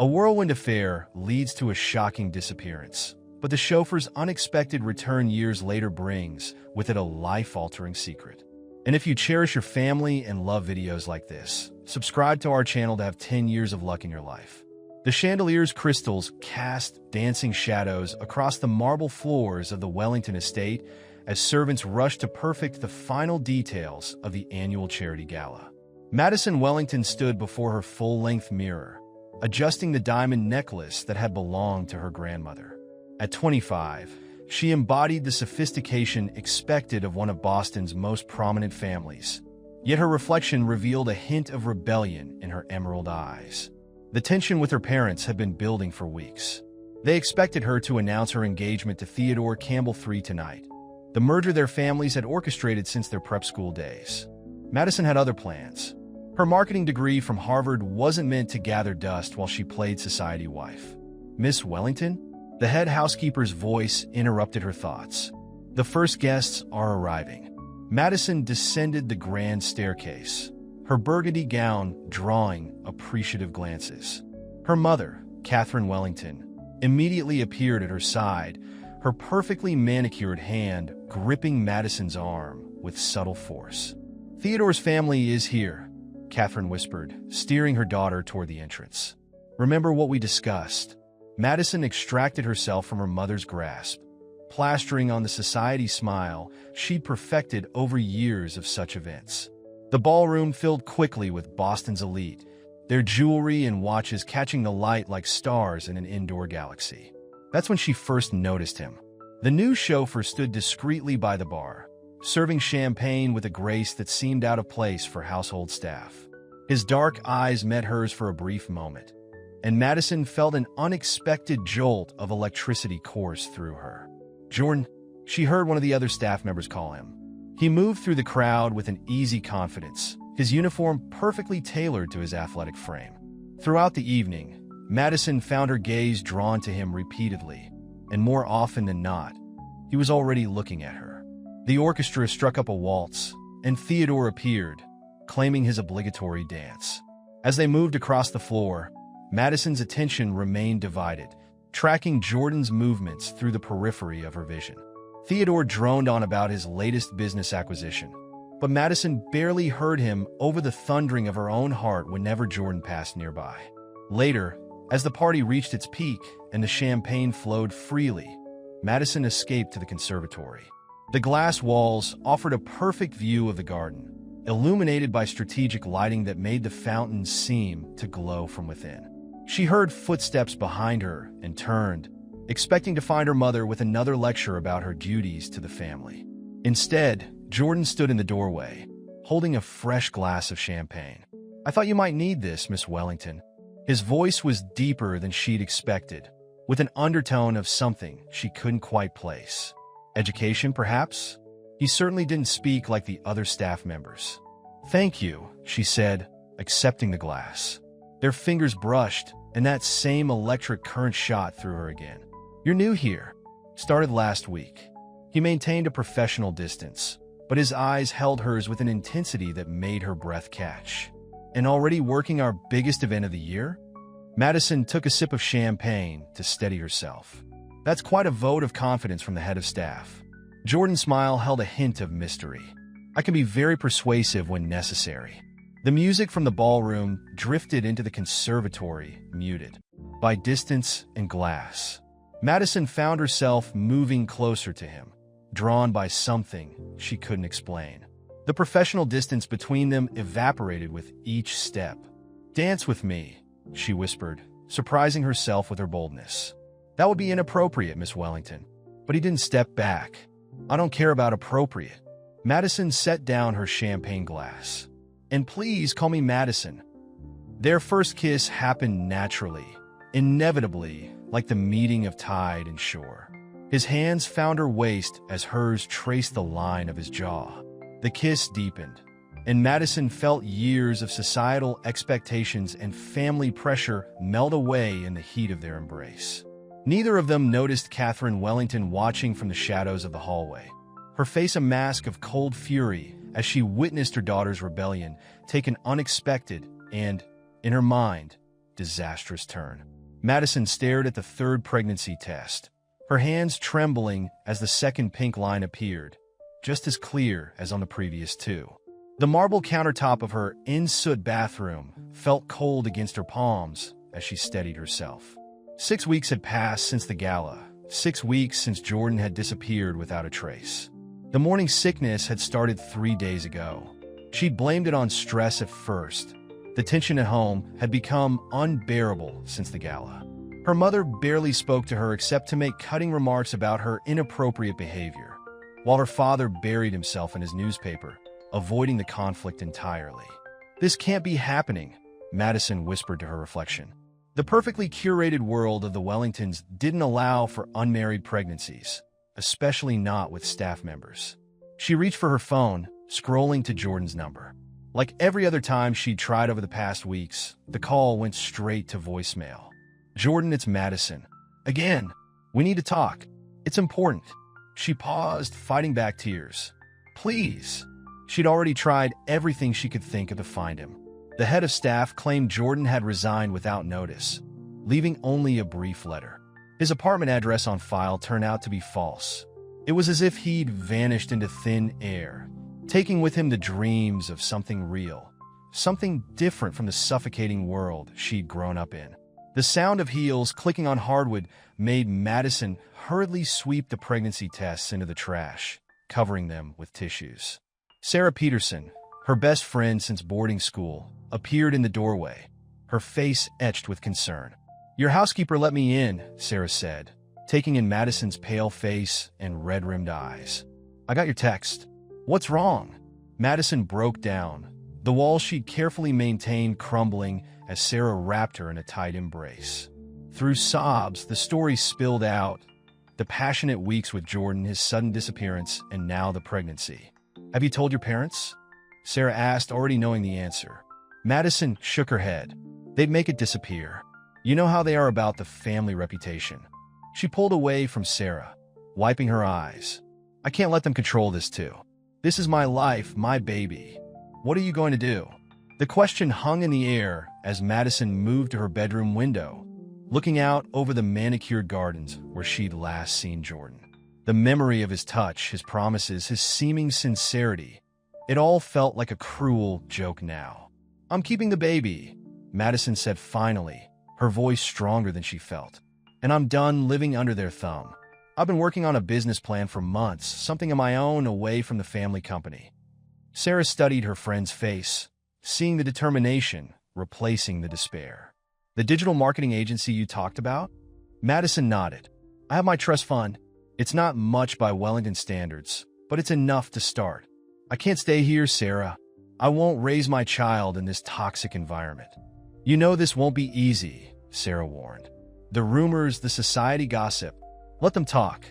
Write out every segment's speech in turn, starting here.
A whirlwind affair leads to a shocking disappearance, but the chauffeur's unexpected return years later brings with it a life-altering secret. And if you cherish your family and love videos like this, subscribe to our channel to have 10 years of luck in your life. The chandelier's crystals cast dancing shadows across the marble floors of the Wellington estate as servants rushed to perfect the final details of the annual charity gala. Madison Wellington stood before her full-length mirror, adjusting the diamond necklace that had belonged to her grandmother. At 25, she embodied the sophistication expected of one of Boston's most prominent families. Yet her reflection revealed a hint of rebellion in her emerald eyes. The tension with her parents had been building for weeks. They expected her to announce her engagement to Theodore Campbell III tonight, the merger their families had orchestrated since their prep school days. Madison had other plans. Her marketing degree from Harvard wasn't meant to gather dust while she played society wife. "Miss Wellington?" The head housekeeper's voice interrupted her thoughts. "The first guests are arriving." Madison descended the grand staircase, her burgundy gown drawing appreciative glances. Her mother, Catherine Wellington, immediately appeared at her side, her perfectly manicured hand gripping Madison's arm with subtle force. "Theodore's family is here," Catherine whispered, steering her daughter toward the entrance. "Remember what we discussed." Madison extracted herself from her mother's grasp, plastering on the society smile she'd perfected over years of such events. The ballroom filled quickly with Boston's elite, their jewelry and watches catching the light like stars in an indoor galaxy. That's when she first noticed him. The new chauffeur stood discreetly by the bar, serving champagne with a grace that seemed out of place for household staff. His dark eyes met hers for a brief moment, and Madison felt an unexpected jolt of electricity course through her. "Jordan," she heard one of the other staff members call him. He moved through the crowd with an easy confidence, his uniform perfectly tailored to his athletic frame. Throughout the evening, Madison found her gaze drawn to him repeatedly, and more often than not, he was already looking at her. The orchestra struck up a waltz, and Theodore appeared, claiming his obligatory dance. As they moved across the floor, Madison's attention remained divided, tracking Jordan's movements through the periphery of her vision. Theodore droned on about his latest business acquisition, but Madison barely heard him over the thundering of her own heart whenever Jordan passed nearby. Later, as the party reached its peak and the champagne flowed freely, Madison escaped to the conservatory. The glass walls offered a perfect view of the garden, illuminated by strategic lighting that made the fountains seem to glow from within. She heard footsteps behind her and turned, expecting to find her mother with another lecture about her duties to the family. Instead, Jordan stood in the doorway, holding a fresh glass of champagne. "I thought you might need this, Miss Wellington." His voice was deeper than she'd expected, with an undertone of something she couldn't quite place. Education, perhaps? He certainly didn't speak like the other staff members. "Thank you," she said, accepting the glass. Their fingers brushed, and that same electric current shot through her again. "You're new here. Started last week." He maintained a professional distance, but his eyes held hers with an intensity that made her breath catch. "And already working our biggest event of the year?" Madison took a sip of champagne to steady herself. "That's quite a vote of confidence from the head of staff." Jordan's smile held a hint of mystery. "I can be very persuasive when necessary." The music from the ballroom drifted into the conservatory, muted by distance and glass. Madison found herself moving closer to him, drawn by something she couldn't explain. The professional distance between them evaporated with each step. "Dance with me," she whispered, surprising herself with her boldness. "That would be inappropriate, Miss Wellington." But he didn't step back. "I don't care about appropriate." Madison set down her champagne glass. "And please call me Madison." Their first kiss happened naturally, inevitably, like the meeting of tide and shore. His hands found her waist as hers traced the line of his jaw. The kiss deepened, and Madison felt years of societal expectations and family pressure melt away in the heat of their embrace. Neither of them noticed Catherine Wellington watching from the shadows of the hallway, her face a mask of cold fury as she witnessed her daughter's rebellion take an unexpected and, in her mind, disastrous turn. Madison stared at the third pregnancy test, her hands trembling as the second pink line appeared, just as clear as on the previous two. The marble countertop of her in-soot bathroom felt cold against her palms as she steadied herself. 6 weeks had passed since the gala, 6 weeks since Jordan had disappeared without a trace. The morning sickness had started 3 days ago. She'd blamed it on stress at first. The tension at home had become unbearable since the gala. Her mother barely spoke to her except to make cutting remarks about her inappropriate behavior, while her father buried himself in his newspaper, avoiding the conflict entirely. "This can't be happening," Madison whispered to her reflection. The perfectly curated world of the Wellingtons didn't allow for unmarried pregnancies, especially not with staff members. She reached for her phone, scrolling to Jordan's number. Like every other time she'd tried over the past weeks, the call went straight to voicemail. "Jordan, it's Madison. Again, we need to talk. It's important." She paused, fighting back tears. "Please." She'd already tried everything she could think of to find him. The head of staff claimed Jordan had resigned without notice, leaving only a brief letter. His apartment address on file turned out to be false. It was as if he'd vanished into thin air, taking with him the dreams of something real, something different from the suffocating world she'd grown up in. The sound of heels clicking on hardwood made Madison hurriedly sweep the pregnancy tests into the trash, covering them with tissues. Sarah Peterson, her best friend since boarding school, appeared in the doorway, her face etched with concern. "Your housekeeper let me in," Sarah said, taking in Madison's pale face and red-rimmed eyes. "I got your text. What's wrong?" Madison broke down, the wall she'd carefully maintained crumbling as Sarah wrapped her in a tight embrace. Through sobs, the story spilled out, the passionate weeks with Jordan, his sudden disappearance, and now the pregnancy. "Have you told your parents?" Sarah asked, already knowing the answer. Madison shook her head. "They'd make it disappear. You know how they are about the family reputation." She pulled away from Sarah, wiping her eyes. "I can't let them control this too. This is my life, my baby. What are you going to do?" The question hung in the air as Madison moved to her bedroom window, looking out over the manicured gardens where she'd last seen Jordan. The memory of his touch, his promises, his seeming sincerity, it all felt like a cruel joke now. "I'm keeping the baby," Madison said finally, her voice stronger than she felt. "And I'm done living under their thumb. I've been working on a business plan for months, something of my own away from the family company." Sarah studied her friend's face, seeing the determination replacing the despair. "The digital marketing agency you talked about?" Madison nodded. "I have my trust fund. It's not much by Wellington standards, but it's enough to start. I can't stay here, Sarah. I won't raise my child in this toxic environment." "You know this won't be easy," Sarah warned. "The rumors, the society gossip. Let them talk."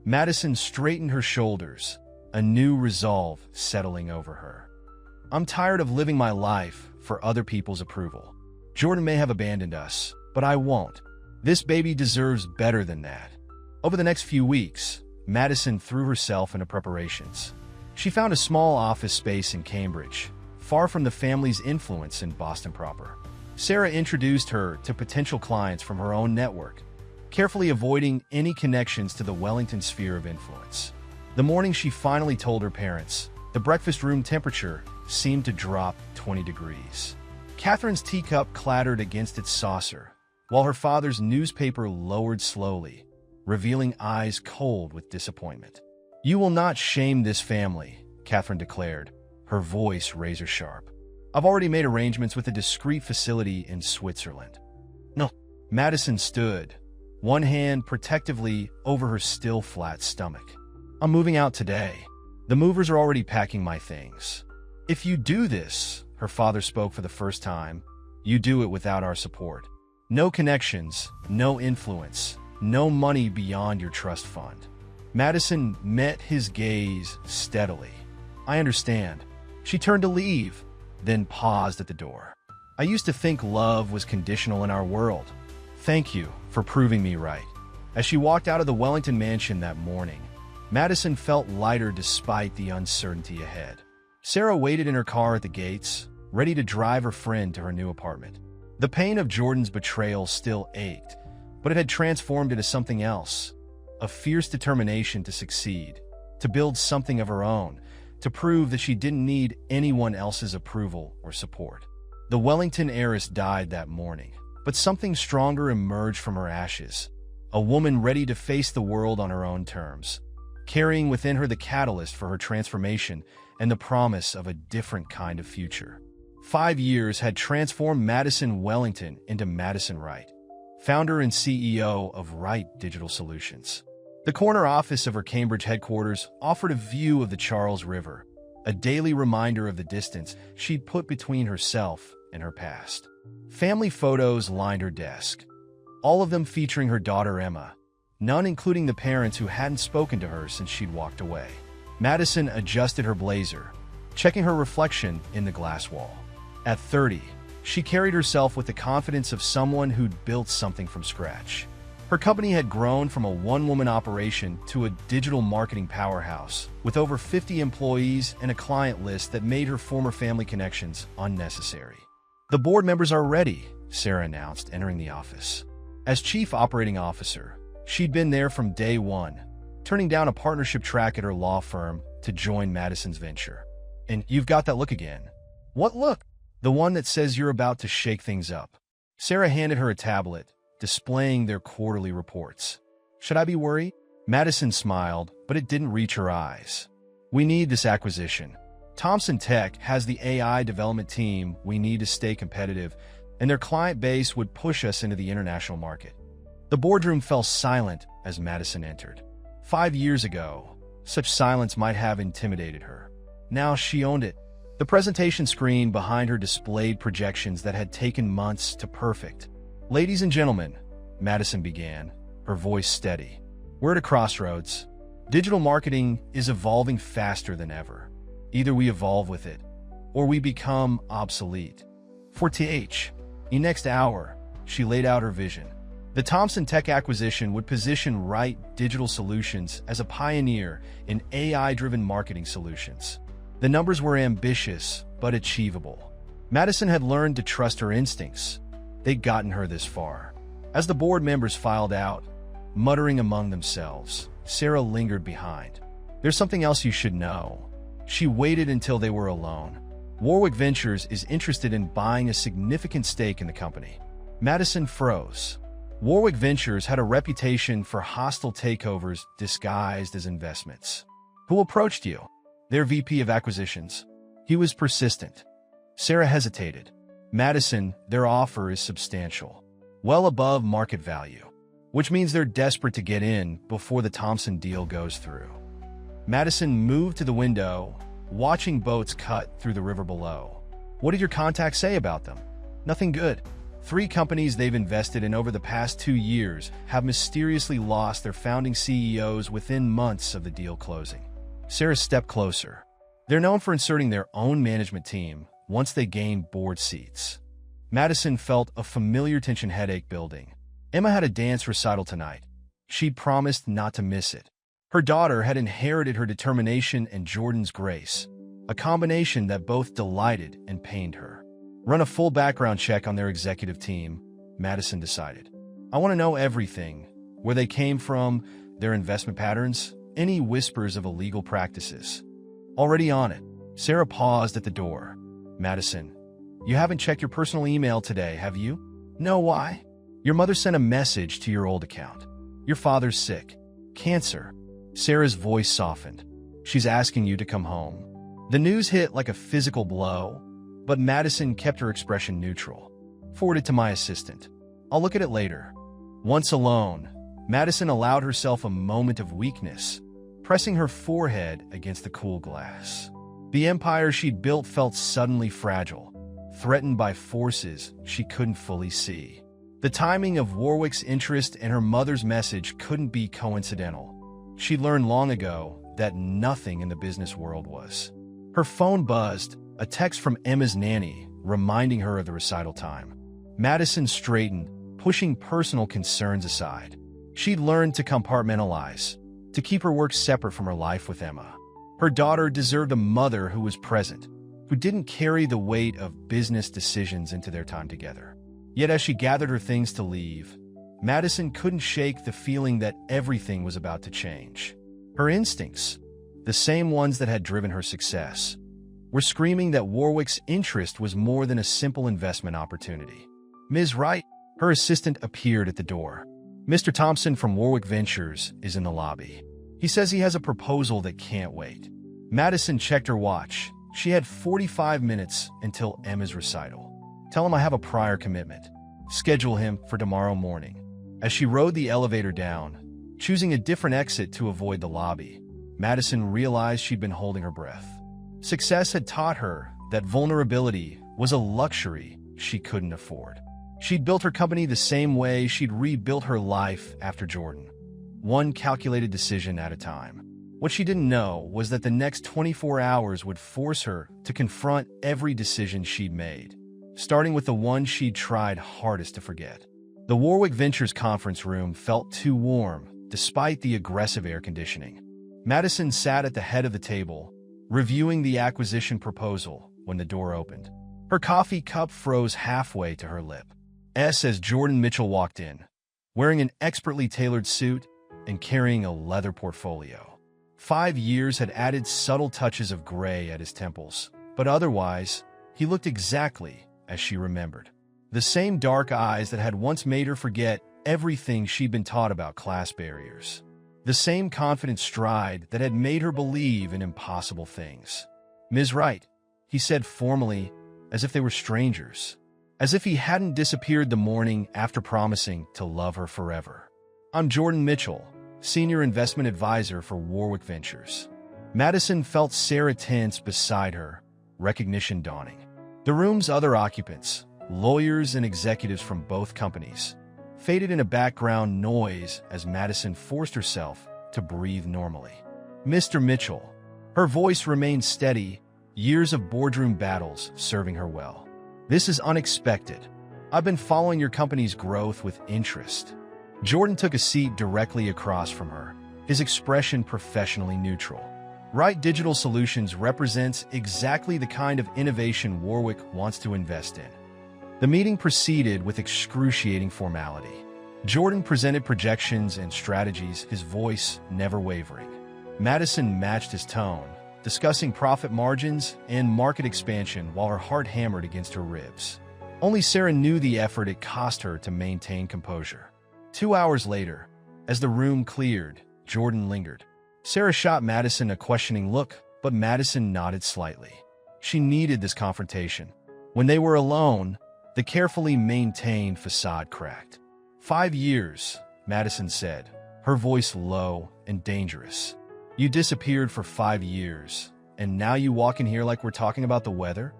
Madison straightened her shoulders, a new resolve settling over her. "I'm tired of living my life for other people's approval. Jordan may have abandoned us, but I won't. This baby deserves better than that." Over the next few weeks, Madison threw herself into preparations. She found a small office space in Cambridge, far from the family's influence in Boston proper. Sarah introduced her to potential clients from her own network, carefully avoiding any connections to the Wellington sphere of influence. The morning she finally told her parents, the breakfast room temperature seemed to drop 20 degrees. Catherine's teacup clattered against its saucer, while her father's newspaper lowered slowly, revealing eyes cold with disappointment. "You will not shame this family," Catherine declared, her voice razor-sharp. "I've already made arrangements with a discreet facility in Switzerland." "No." Madison stood, one hand protectively over her still flat stomach. "I'm moving out today. The movers are already packing my things." "If you do this," her father spoke for the first time, "you do it without our support. No connections, no influence, no money beyond your trust fund." Madison met his gaze steadily. "I understand." She turned to leave, then paused at the door. "I used to think love was conditional in our world. Thank you for proving me right." As she walked out of the Wellington mansion that morning, Madison felt lighter despite the uncertainty ahead. Sarah waited in her car at the gates, ready to drive her friend to her new apartment. The pain of Jordan's betrayal still ached, but it had transformed into something else, a fierce determination to succeed, to build something of her own, to prove that she didn't need anyone else's approval or support. The Wellington heiress died that morning, but something stronger emerged from her ashes, a woman ready to face the world on her own terms, carrying within her the catalyst for her transformation and the promise of a different kind of future. 5 years had transformed Madison Wellington into Madison Wright, founder and CEO of Wright Digital Solutions. The corner office of her Cambridge headquarters offered a view of the Charles River, a daily reminder of the distance she'd put between herself and her past. Family photos lined her desk, all of them featuring her daughter Emma, none including the parents who hadn't spoken to her since she'd walked away. Madison adjusted her blazer, checking her reflection in the glass wall. At 30, she carried herself with the confidence of someone who'd built something from scratch. Her company had grown from a one-woman operation to a digital marketing powerhouse, with over 50 employees and a client list that made her former family connections unnecessary. "The board members are ready," Sarah announced, entering the office. As Chief Operating Officer, she'd been there from day one, turning down a partnership track at her law firm to join Madison's venture. "And you've got that look again." "What look?" "The one that says you're about to shake things up." Sarah handed her a tablet, displaying their quarterly reports. "Should I be worried?" Madison smiled, but it didn't reach her eyes. "We need this acquisition. Thomson Tech has the AI development team we need to stay competitive, and their client base would push us into the international market." The boardroom fell silent as Madison entered. 5 years ago, such silence might have intimidated her. Now she owned it. The presentation screen behind her displayed projections that had taken months to perfect. "Ladies and gentlemen," Madison began, her voice steady, "we're at a crossroads. Digital marketing is evolving faster than ever. Either we evolve with it, or we become obsolete. For the next hour," she laid out her vision. The Thomson Tech acquisition would position Wright Digital Solutions as a pioneer in AI-driven marketing solutions. The numbers were ambitious, but achievable. Madison had learned to trust her instincts. They'd gotten her this far. As the board members filed out, muttering among themselves, Sarah lingered behind. "There's something else you should know." She waited until they were alone. "Warwick Ventures is interested in buying a significant stake in the company." Madison froze. Warwick Ventures had a reputation for hostile takeovers disguised as investments. "Who approached you?" "Their VP of acquisitions." He was persistent. Sarah hesitated. "Madison, their offer is substantial, well above market value, which means they're desperate to get in before the Thomson deal goes through." Madison moved to the window, watching boats cut through the river below. "What did your contacts say about them?" "Nothing good. 3 companies they've invested in over the past 2 years have mysteriously lost their founding CEOs within months of the deal closing." Sarah stepped closer. "They're known for inserting their own management team once they gain board seats." Madison felt a familiar tension headache building. Emma had a dance recital tonight. She'd promised not to miss it. Her daughter had inherited her determination and Jordan's grace, a combination that both delighted and pained her. "Run a full background check on their executive team," Madison decided. "I want to know everything, where they came from, their investment patterns, any whispers of illegal practices." "Already on it." Sarah paused at the door. "Madison, you haven't checked your personal email today, have you?" "No, why?" "Your mother sent a message to your old account. Your father's sick. Cancer." Sarah's voice softened. "She's asking you to come home." The news hit like a physical blow, but Madison kept her expression neutral. "Forward it to my assistant. I'll look at it later." Once alone, Madison allowed herself a moment of weakness, pressing her forehead against the cool glass. The empire she'd built felt suddenly fragile, threatened by forces she couldn't fully see. The timing of Warwick's interest and her mother's message couldn't be coincidental. She'd learned long ago that nothing in the business world was. Her phone buzzed, a text from Emma's nanny reminding her of the recital time. Madison straightened, pushing personal concerns aside. She'd learned to compartmentalize, to keep her work separate from her life with Emma. Her daughter deserved a mother who was present, who didn't carry the weight of business decisions into their time together. Yet as she gathered her things to leave, Madison couldn't shake the feeling that everything was about to change. Her instincts, the same ones that had driven her success, were screaming that Warwick's interest was more than a simple investment opportunity. Ms. Wright, her assistant, appeared at the door. Mr. Thompson from Warwick Ventures is in the lobby. He says he has a proposal that can't wait. Madison checked her watch. She had 45 minutes until Emma's recital. Tell him I have a prior commitment. Schedule him for tomorrow morning. As she rode the elevator down, choosing a different exit to avoid the lobby, Madison realized she'd been holding her breath. Success had taught her that vulnerability was a luxury she couldn't afford. She'd built her company the same way she'd rebuilt her life after Jordan, one calculated decision at a time. What she didn't know was that the next 24 hours would force her to confront every decision she'd made, starting with the one she'd tried hardest to forget. The Warwick Ventures conference room felt too warm, despite the aggressive air conditioning. Madison sat at the head of the table, reviewing the acquisition proposal when the door opened. Her coffee cup froze halfway to her lip. As Jordan Mitchell walked in, wearing an expertly tailored suit and carrying a leather portfolio. 5 years had added subtle touches of gray at his temples, but otherwise, he looked exactly as she remembered. The same dark eyes that had once made her forget everything she'd been taught about class barriers. The same confident stride that had made her believe in impossible things. Ms. Wright, he said formally, as if they were strangers, as if he hadn't disappeared the morning after promising to love her forever. I'm Jordan Mitchell, Senior Investment Advisor for Warwick Ventures. Madison felt Sarah tense beside her, recognition dawning. The room's other occupants, lawyers and executives from both companies, faded into background noise as Madison forced herself to breathe normally. Mr. Mitchell. Her voice remained steady, years of boardroom battles serving her well. This is unexpected. I've been following your company's growth with interest. Jordan took a seat directly across from her, his expression professionally neutral. Wright Digital Solutions represents exactly the kind of innovation Warwick wants to invest in. The meeting proceeded with excruciating formality. Jordan presented projections and strategies, his voice never wavering. Madison matched his tone, discussing profit margins and market expansion while her heart hammered against her ribs. Only Sarah knew the effort it cost her to maintain composure. 2 hours later, as the room cleared, Jordan lingered. Sarah shot Madison a questioning look, but Madison nodded slightly. She needed this confrontation. When they were alone, the carefully maintained facade cracked. 5 years, Madison said, her voice low and dangerous. You disappeared for 5 years, and now you walk in here like we're talking about the weather?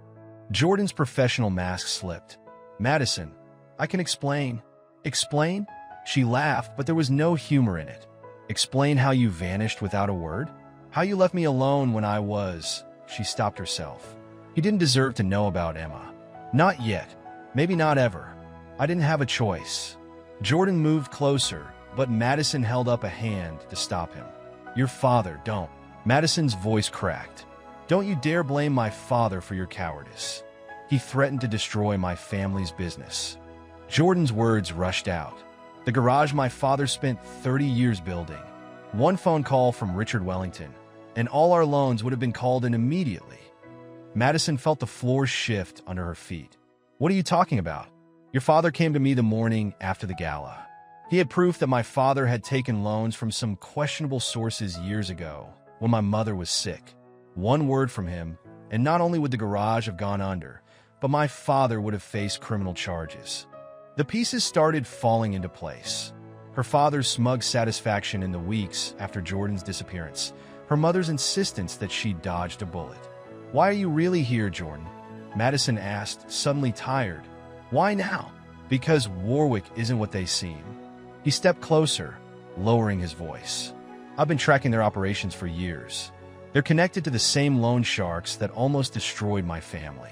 Jordan's professional mask slipped. Madison, I can explain. Explain? She laughed, but there was no humor in it. Explain how you vanished without a word? How you left me alone when I was... She stopped herself. He didn't deserve to know about Emma. Not yet. Maybe not ever. I didn't have a choice. Jordan moved closer, but Madison held up a hand to stop him. Your father, don't. Madison's voice cracked. Don't you dare blame my father for your cowardice. He threatened to destroy my family's business. Jordan's words rushed out. The garage my father spent 30 years building. One phone call from Richard Wellington, and all our loans would have been called in immediately. Madison felt the floor shift under her feet. What are you talking about? Your father came to me the morning after the gala. He had proof that my father had taken loans from some questionable sources years ago when my mother was sick. One word from him, and not only would the garage have gone under, but my father would have faced criminal charges. The pieces started falling into place. Her father's smug satisfaction in the weeks after Jordan's disappearance, her mother's insistence that she dodged a bullet. Why are you really here, Jordan? Madison asked, suddenly tired. Why now? Because Warwick isn't what they seem. He stepped closer, lowering his voice. I've been tracking their operations for years. They're connected to the same loan sharks that almost destroyed my family.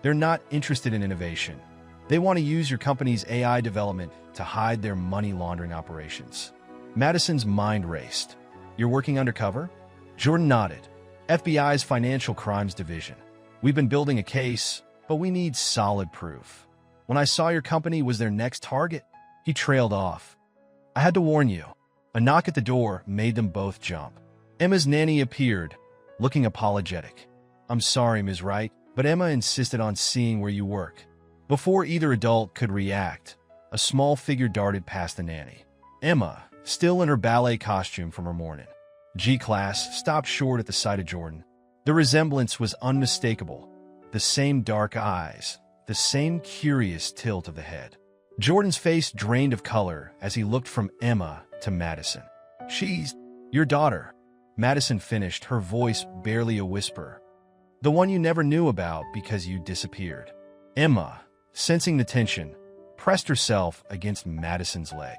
They're not interested in innovation. They want to use your company's AI development to hide their money laundering operations. Madison's mind raced. You're working undercover? Jordan nodded. FBI's Financial Crimes Division. We've been building a case, but we need solid proof. when I saw your company was their next target." He trailed off. "I had to warn you." A knock at the door made them both jump. Emma's nanny appeared, looking apologetic. "I'm sorry, Ms. Wright, but Emma insisted on seeing where you work." Before either adult could react, a small figure darted past the nanny. Emma, still in her ballet costume from her morning G-class, stopped short at the sight of Jordan. The resemblance was unmistakable. The same dark eyes, the same curious tilt of the head. Jordan's face drained of color as he looked from Emma to Madison. "She's your daughter," Madison finished, her voice barely a whisper. "The one you never knew about because you disappeared." Emma, sensing the tension, pressed herself against Madison's leg.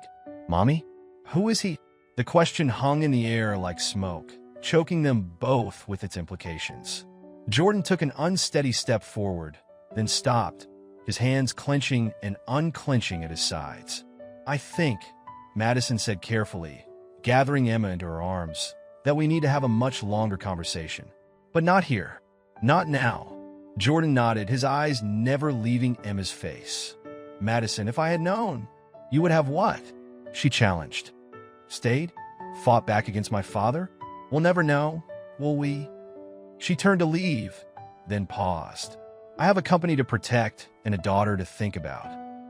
"Mommy? Who is he?" The question hung in the air like smoke, choking them both with its implications. Jordan took an unsteady step forward, then stopped, his hands clenching and unclenching at his sides. "I think," Madison said carefully, gathering Emma into her arms, "that we need to have a much longer conversation. But not here. Not now." Jordan nodded, his eyes never leaving Emma's face. "Madison, if I had known, you would have what?" she challenged. "Stayed? Fought back against my father? We'll never know, will we?" She turned to leave, then paused. "I have a company to protect and a daughter to think about.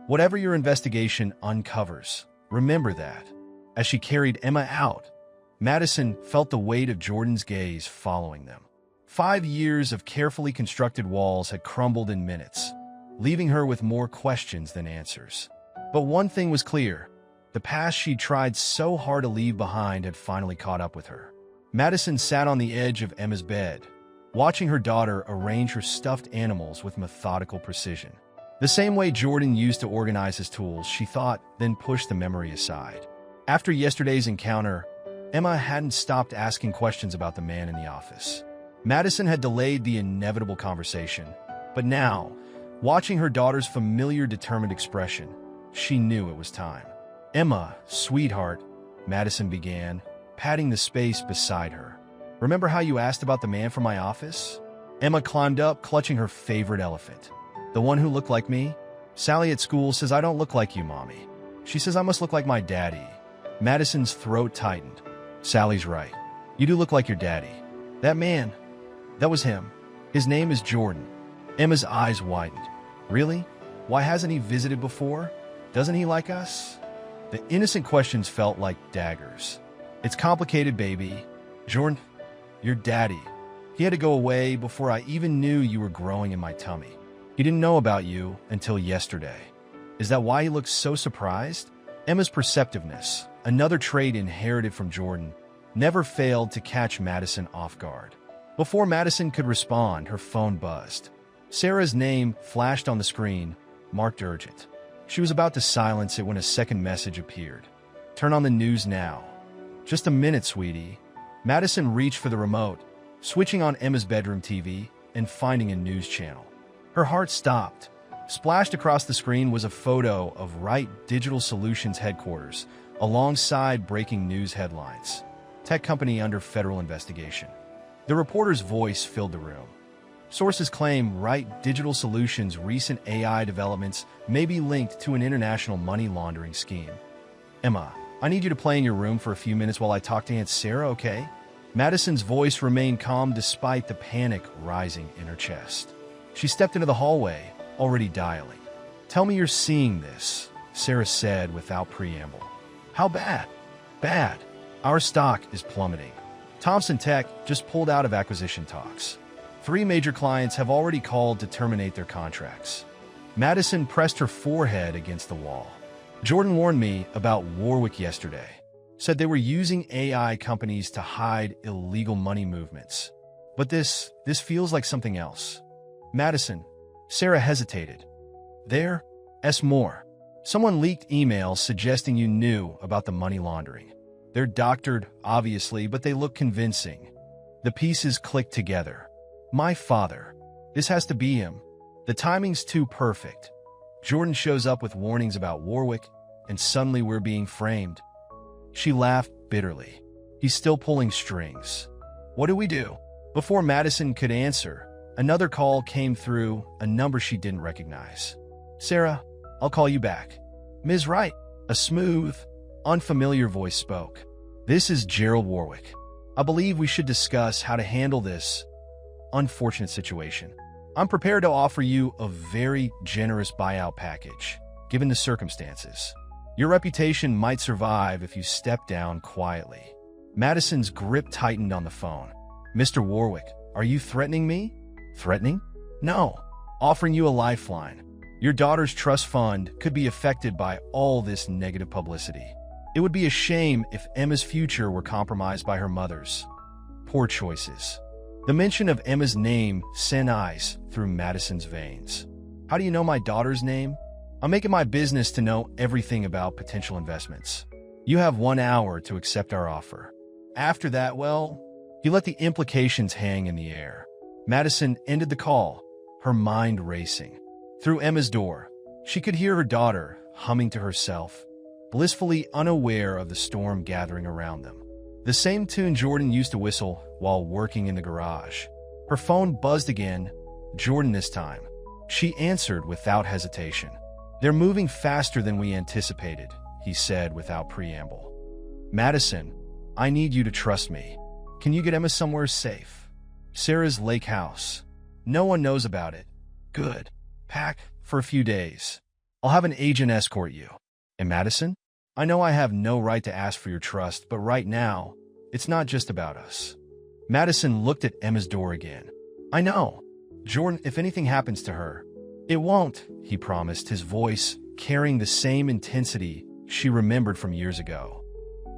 Whatever your investigation uncovers, remember that." As she carried Emma out, Madison felt the weight of Jordan's gaze following them. 5 years of carefully constructed walls had crumbled in minutes, leaving her with more questions than answers. But one thing was clear. The past she'd tried so hard to leave behind had finally caught up with her. Madison sat on the edge of Emma's bed, watching her daughter arrange her stuffed animals with methodical precision. The same way Jordan used to organize his tools, she thought, then pushed the memory aside. After yesterday's encounter, Emma hadn't stopped asking questions about the man in the office. Madison had delayed the inevitable conversation, but now, watching her daughter's familiar, determined expression, she knew it was time. "Emma, sweetheart," Madison began, patting the space beside her. "Remember how you asked about the man from my office?" Emma climbed up, clutching her favorite elephant. "The one who looked like me? Sally at school says I don't look like you, Mommy. She says I must look like my daddy." Madison's throat tightened. "Sally's right. You do look like your daddy. That man, that was him. His name is Jordan." Emma's eyes widened. "Really? Why hasn't he visited before? Doesn't he like us?" The innocent questions felt like daggers. "It's complicated, baby. Jordan, your daddy. He had to go away before I even knew you were growing in my tummy. He didn't know about you until yesterday." Is that why he looked so surprised? Emma's perceptiveness, another trait inherited from Jordan, never failed to catch Madison off guard. Before Madison could respond, her phone buzzed. Sarah's name flashed on the screen, marked urgent. She was about to silence it when a second message appeared. "Turn on the news now." "Just a minute, sweetie." Madison reached for the remote, switching on Emma's bedroom TV and finding a news channel. Her heart stopped. Splashed across the screen was a photo of Wright Digital Solutions headquarters, alongside breaking news headlines. "Tech company under federal investigation." The reporter's voice filled the room. Sources claim Wright Digital Solutions' recent AI developments may be linked to an international money laundering scheme. "Emma, I need you to play in your room for a few minutes while I talk to Aunt Sarah, okay?" Madison's voice remained calm despite the panic rising in her chest. She stepped into the hallway, already dialing. "Tell me you're seeing this," Sarah said without preamble. "How bad?" "Bad. Our stock is plummeting. Thompson Tech just pulled out of acquisition talks. 3 major clients have already called to terminate their contracts." Madison pressed her forehead against the wall. "Jordan warned me about Warwick yesterday. Said they were using AI companies to hide illegal money movements. But this feels like something else." "Madison," Sarah hesitated. "There's more. Someone leaked emails suggesting you knew about the money laundering. They're doctored, obviously, but they look convincing. The pieces click together. My father. This has to be him. The timing's too perfect. Jordan shows up with warnings about Warwick, and suddenly we're being framed." She laughed bitterly. "He's still pulling strings. What do we do?" Before Madison could answer, another call came through, a number she didn't recognize. "Sarah, I'll call you back. Ms. Wright, a smooth, unfamiliar voice spoke. This is Gerald Warwick. I believe we should discuss how to handle this unfortunate situation. I'm prepared to offer you a very generous buyout package, given the circumstances. Your reputation might survive if you step down quietly. Madison's grip tightened on the phone. Mr. Warwick, are you threatening me? Threatening? No. Offering you a lifeline. Your daughter's trust fund could be affected by all this negative publicity. It would be a shame if Emma's future were compromised by her mother's poor choices. The mention of Emma's name sent ice through Madison's veins. How do you know my daughter's name? I'm making my business to know everything about potential investments. You have 1 hour to accept our offer. After that, well, you let the implications hang in the air. Madison ended the call, her mind racing. Through Emma's door, she could hear her daughter humming to herself, blissfully unaware of the storm gathering around them. The same tune Jordan used to whistle while working in the garage. Her phone buzzed again, Jordan this time. She answered without hesitation. They're moving faster than we anticipated, he said without preamble. Madison, I need you to trust me. Can you get Emma somewhere safe? Sarah's lake house. No one knows about it. Good. Pack for a few days. I'll have an agent escort you. And Madison? I know I have no right to ask for your trust, but right now, it's not just about us. Madison looked at Emma's door again. I know. Jordan, if anything happens to her, it won't, he promised, his voice carrying the same intensity she remembered from years ago.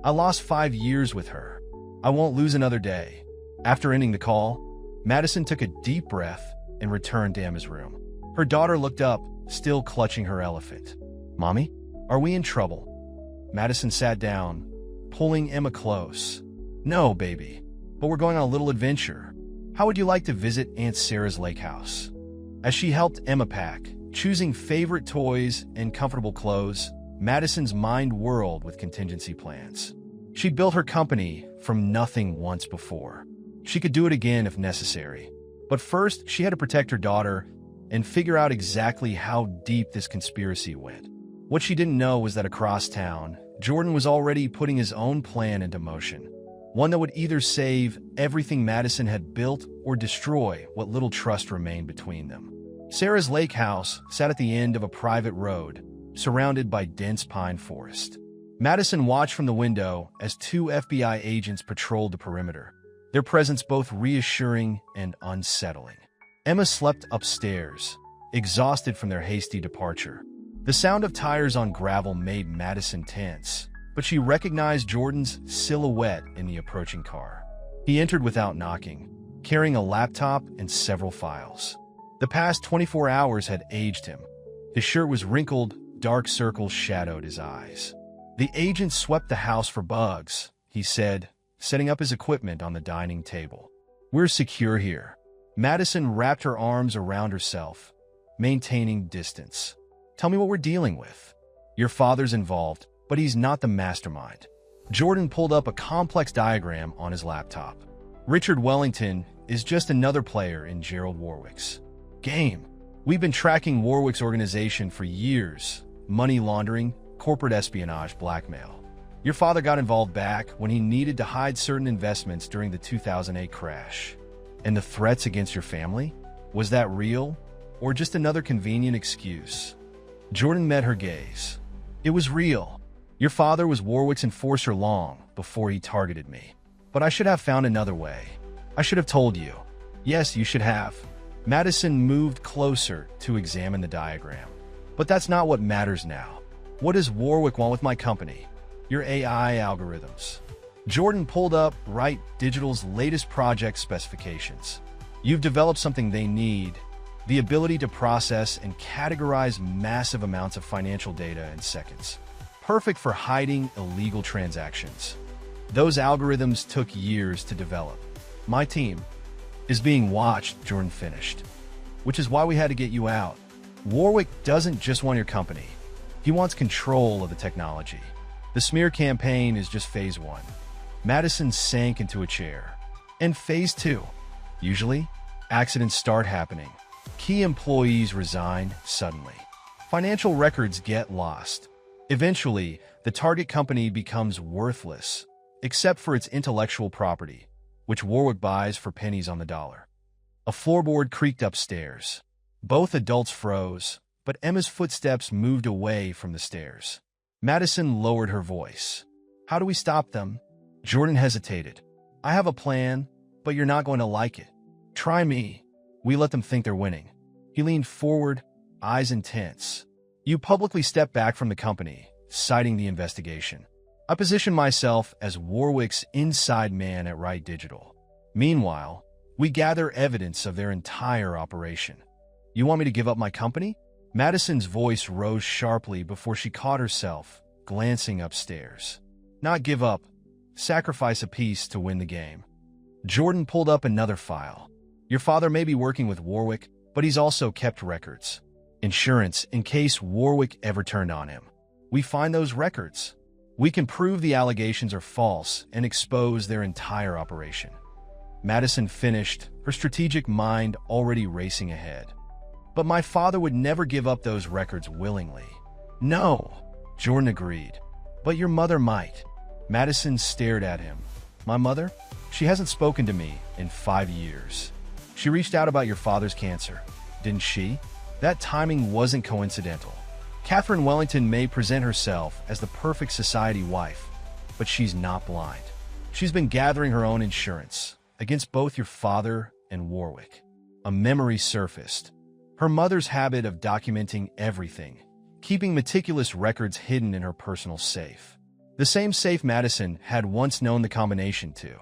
I lost 5 years with her. I won't lose another day. After ending the call, Madison took a deep breath and returned to Emma's room. Her daughter looked up, still clutching her elephant. Mommy, are we in trouble? Madison sat down, pulling Emma close. No, baby, but we're going on a little adventure. How would you like to visit Aunt Sarah's lake house? As she helped Emma pack, choosing favorite toys and comfortable clothes, Madison's mind whirled with contingency plans. She'd built her company from nothing once before. She could do it again if necessary. But first, she had to protect her daughter and figure out exactly how deep this conspiracy went. What she didn't know was that across town, Jordan was already putting his own plan into motion. One that would either save everything Madison had built or destroy what little trust remained between them. Sarah's lake house sat at the end of a private road, surrounded by dense pine forest. Madison watched from the window as 2 FBI agents patrolled the perimeter, their presence both reassuring and unsettling. Emma slept upstairs, exhausted from their hasty departure. The sound of tires on gravel made Madison tense, but she recognized Jordan's silhouette in the approaching car. He entered without knocking, carrying a laptop and several files. The past 24 hours had aged him. His shirt was wrinkled, dark circles shadowed his eyes. The agent swept the house for bugs, he said, setting up his equipment on the dining table. We're secure here. Madison wrapped her arms around herself, maintaining distance. Tell me what we're dealing with. Your father's involved, but he's not the mastermind. Jordan pulled up a complex diagram on his laptop. Richard Wellington is just another player in Gerald Warwick's game. We've been tracking Warwick's organization for years. Money laundering, corporate espionage, blackmail. Your father got involved back when he needed to hide certain investments during the 2008 crash. And the threats against your family? Was that real, or just another convenient excuse? Jordan met her gaze. It was real. Your father was Warwick's enforcer long before he targeted me. But I should have found another way. I should have told you. Yes, you should have. Madison moved closer to examine the diagram. But that's not what matters now. What does Warwick want with my company? Your AI algorithms. Jordan pulled up Wright Digital's latest project specifications. You've developed something they need, the ability to process and categorize massive amounts of financial data in seconds. Perfect for hiding illegal transactions. Those algorithms took years to develop. My team is being watched, Jordan finished. Which is why we had to get you out. Warwick doesn't just want your company. He wants control of the technology. The smear campaign is just phase 1. Madison sank into a chair. And phase 2. Usually, accidents start happening. Key employees resign suddenly. Financial records get lost. Eventually, the target company becomes worthless, except for its intellectual property, which Warwick buys for pennies on the dollar. A floorboard creaked upstairs. Both adults froze, but Emma's footsteps moved away from the stairs. Madison lowered her voice. How do we stop them? Jordan hesitated. I have a plan, but you're not going to like it. Try me. We let them think they're winning. He leaned forward, eyes intense. You publicly step back from the company, citing the investigation. I position myself as Warwick's inside man at Right Digital. Meanwhile, we gather evidence of their entire operation. You want me to give up my company? Madison's voice rose sharply before she caught herself, glancing upstairs. Not give up. Sacrifice a piece to win the game. Jordan pulled up another file. Your father may be working with Warwick, but he's also kept records. Insurance in case Warwick ever turned on him. We find those records. We can prove the allegations are false and expose their entire operation. Madison finished, her strategic mind already racing ahead. But my father would never give up those records willingly. No, Jordan agreed. But your mother might. Madison stared at him. My mother? She hasn't spoken to me in 5 years. She reached out about your father's cancer, didn't she? That timing wasn't coincidental. Catherine Wellington may present herself as the perfect society wife, but she's not blind. She's been gathering her own insurance against both your father and Warwick. A memory surfaced. Her mother's habit of documenting everything, keeping meticulous records hidden in her personal safe. The same safe Madison had once known the combination to.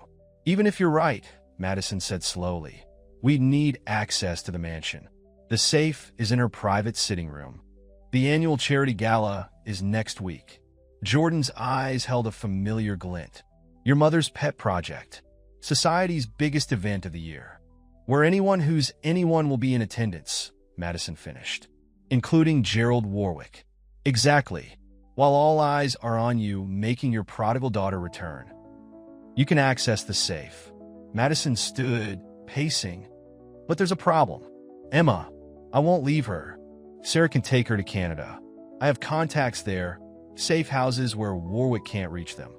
Even if you're right, Madison said slowly, we need access to the mansion. The safe is in her private sitting room. The annual charity gala is next week. Jordan's eyes held a familiar glint. Your mother's pet project. Society's biggest event of the year. Where anyone will be in attendance, Madison finished. Including Gerald Warwick. Exactly. While all eyes are on you making your prodigal daughter return. You can access the safe. Madison stood, pacing. But there's a problem. Emma, I won't leave her. Sarah can take her to Canada. I have contacts there, safe houses where Warwick can't reach them.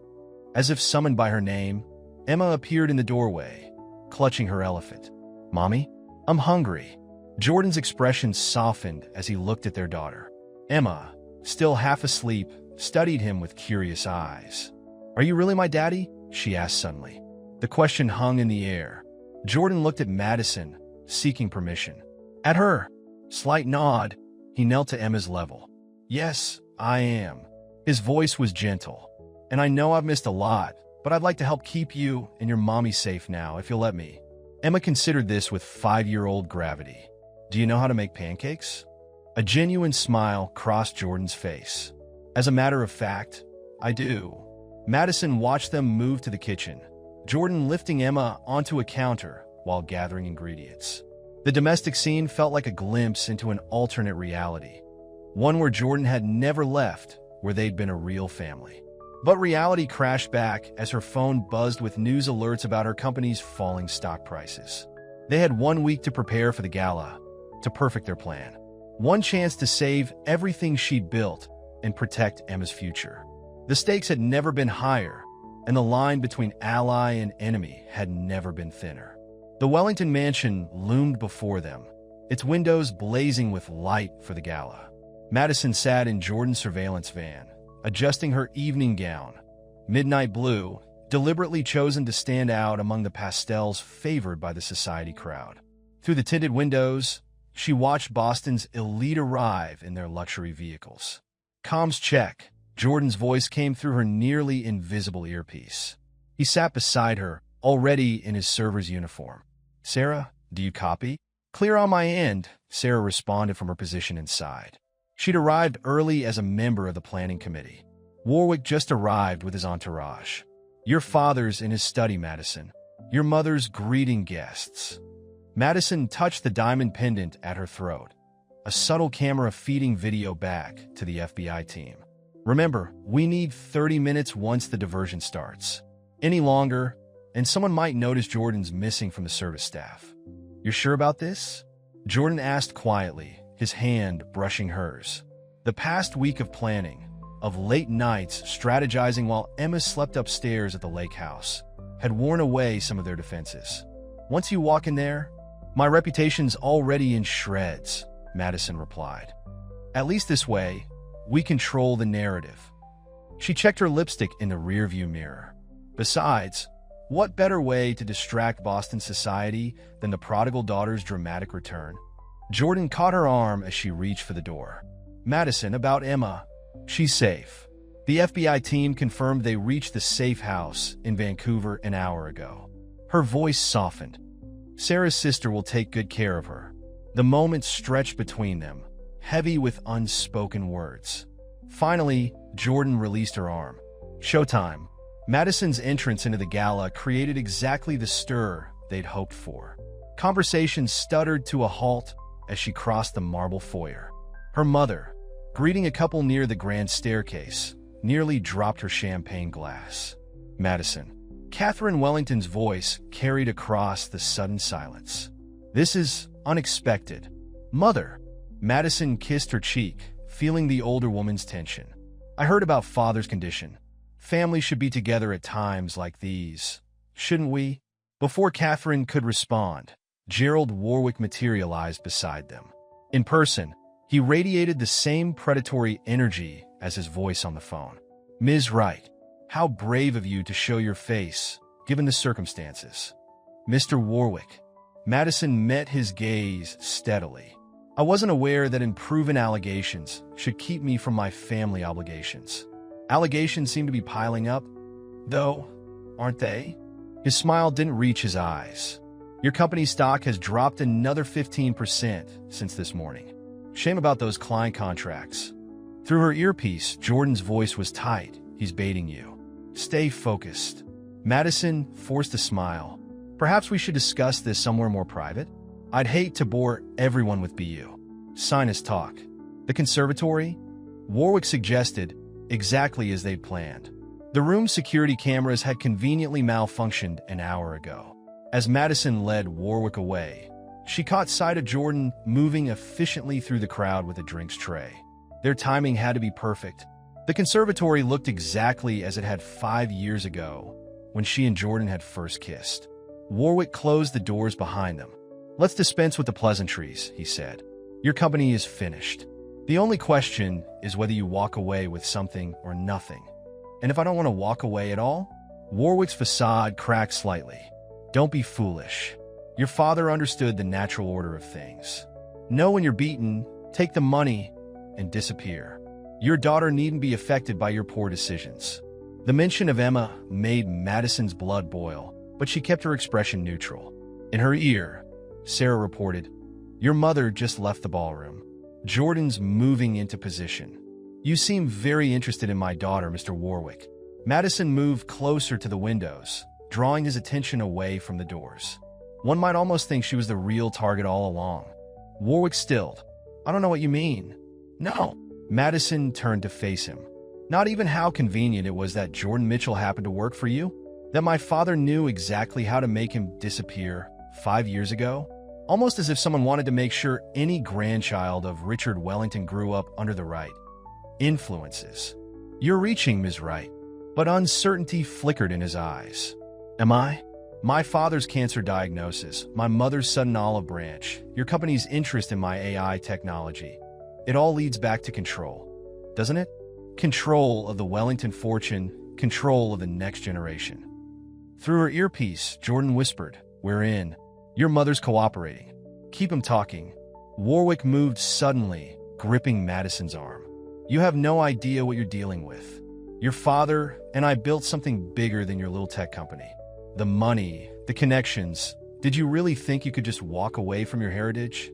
As if summoned by her name, Emma appeared in the doorway, clutching her elephant. Mommy, I'm hungry. Jordan's expression softened as he looked at their daughter. Emma, still half asleep, studied him with curious eyes. Are you really my daddy? She asked suddenly. The question hung in the air. Jordan looked at Madison, seeking permission. At her. Slight nod. He knelt to Emma's level. Yes, I am. His voice was gentle. And I know I've missed a lot, but I'd like to help keep you and your mommy safe now, if you'll let me. Emma considered this with 5-year-old gravity. Do you know how to make pancakes? A genuine smile crossed Jordan's face. As a matter of fact, I do. Madison watched them move to the kitchen, Jordan lifting Emma onto a counter while gathering ingredients. The domestic scene felt like a glimpse into an alternate reality, one where Jordan had never left, where they'd been a real family. But reality crashed back as her phone buzzed with news alerts about her company's falling stock prices. They had 1 week to prepare for the gala, to perfect their plan. One chance to save everything she'd built and protect Emma's future. The stakes had never been higher, and the line between ally and enemy had never been thinner. The Wellington mansion loomed before them, its windows blazing with light for the gala. Madison sat in Jordan's surveillance van, adjusting her evening gown, midnight blue, deliberately chosen to stand out among the pastels favored by the society crowd. Through the tinted windows, she watched Boston's elite arrive in their luxury vehicles. Comms check. Jordan's voice came through her nearly invisible earpiece. He sat beside her, already in his server's uniform. Sarah, do you copy? Clear on my end, Sarah responded from her position inside. She'd arrived early as a member of the planning committee. Warwick just arrived with his entourage. Your father's in his study, Madison. Your mother's greeting guests. Madison touched the diamond pendant at her throat, a subtle camera feeding video back to the FBI team. Remember, we need 30 minutes once the diversion starts. Any longer, and someone might notice Jordan's missing from the service staff. You're sure about this? Jordan asked quietly, his hand brushing hers. The past week of planning, of late nights strategizing while Emma slept upstairs at the lake house, had worn away some of their defenses. Once you walk in there, my reputation's already in shreds, Madison replied. At least this way, we control the narrative. She checked her lipstick in the rearview mirror. Besides, what better way to distract Boston society than the prodigal daughter's dramatic return? Jordan caught her arm as she reached for the door. Madison, about Emma. She's safe. The FBI team confirmed they reached the safe house in Vancouver an hour ago. Her voice softened. Sarah's sister will take good care of her. The moment stretched between them, heavy with unspoken words. Finally, Jordan released her arm. Showtime. Madison's entrance into the gala created exactly the stir they'd hoped for. Conversation stuttered to a halt as she crossed the marble foyer. Her mother, greeting a couple near the grand staircase, nearly dropped her champagne glass. Madison. Catherine Wellington's voice carried across the sudden silence. This is unexpected. Mother. Madison kissed her cheek, feeling the older woman's tension. I heard about Father's condition. Families should be together at times like these, shouldn't we? Before Catherine could respond, Gerald Warwick materialized beside them. In person, he radiated the same predatory energy as his voice on the phone. Ms. Wright, how brave of you to show your face, given the circumstances. Mr. Warwick. Madison met his gaze steadily. I wasn't aware that unproven allegations should keep me from my family obligations. Allegations seem to be piling up, though, aren't they? His smile didn't reach his eyes. Your company's stock has dropped another 15% since this morning. Shame about those client contracts. Through her earpiece, Jordan's voice was tight. He's baiting you. Stay focused. Madison forced a smile. Perhaps we should discuss this somewhere more private? I'd hate to bore everyone with BU. Sinus talk. The conservatory? Warwick suggested, exactly as they'd planned. The room's security cameras had conveniently malfunctioned an hour ago. As Madison led Warwick away, she caught sight of Jordan moving efficiently through the crowd with a drinks tray. Their timing had to be perfect. The conservatory looked exactly as it had 5 years ago, when she and Jordan had first kissed. Warwick closed the doors behind them. Let's dispense with the pleasantries, he said. Your company is finished. The only question is whether you walk away with something or nothing. And if I don't want to walk away at all? Warwick's facade cracked slightly. Don't be foolish. Your father understood the natural order of things. Know when you're beaten, take the money, and disappear. Your daughter needn't be affected by your poor decisions. The mention of Emma made Madison's blood boil, but she kept her expression neutral. In her ear, Sarah reported, Your mother just left the ballroom. Jordan's moving into position. You seem very interested in my daughter, Mr. Warwick. Madison moved closer to the windows, drawing his attention away from the doors. One might almost think she was the real target all along. Warwick stilled. I don't know what you mean. No. Madison turned to face him. Not even how convenient it was that Jordan Mitchell happened to work for you? That my father knew exactly how to make him disappear 5 years ago? Almost as if someone wanted to make sure any grandchild of Richard Wellington grew up under the right influences. You're reaching, Ms. Wright. But uncertainty flickered in his eyes. Am I? My father's cancer diagnosis, my mother's sudden olive branch, your company's interest in my AI technology. It all leads back to control, doesn't it? Control of the Wellington fortune, control of the next generation. Through her earpiece, Jordan whispered, We're in. Your mother's cooperating. Keep him talking. Warwick moved suddenly, gripping Madison's arm. You have no idea what you're dealing with. Your father and I built something bigger than your little tech company. The money, the connections. Did you really think you could just walk away from your heritage?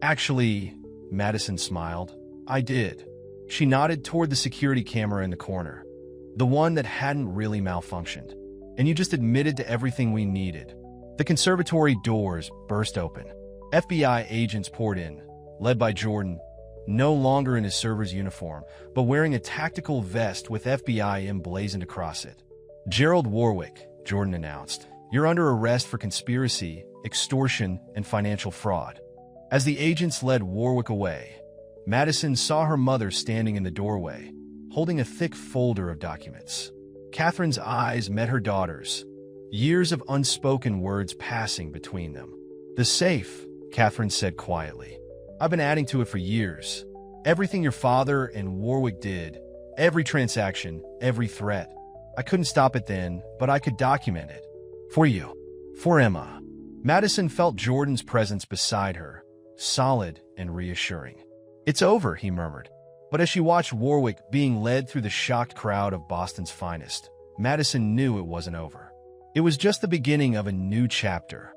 Actually, Madison smiled. I did. She nodded toward the security camera in the corner, the one that hadn't really malfunctioned. And you just admitted to everything we needed. The conservatory doors burst open. FBI agents poured in, led by Jordan, no longer in his server's uniform, but wearing a tactical vest with FBI emblazoned across it. Gerald Warwick, Jordan announced, you're under arrest for conspiracy, extortion, and financial fraud. As the agents led Warwick away, Madison saw her mother standing in the doorway, holding a thick folder of documents. Catherine's eyes met her daughter's, years of unspoken words passing between them. "The safe," Catherine said quietly. "I've been adding to it for years. Everything your father and Warwick did, every transaction, every threat. I couldn't stop it then, but I could document it. For you. For Emma." Madison felt Jordan's presence beside her, solid and reassuring. "It's over," he murmured. But as she watched Warwick being led through the shocked crowd of Boston's finest, Madison knew it wasn't over. It was just the beginning of a new chapter,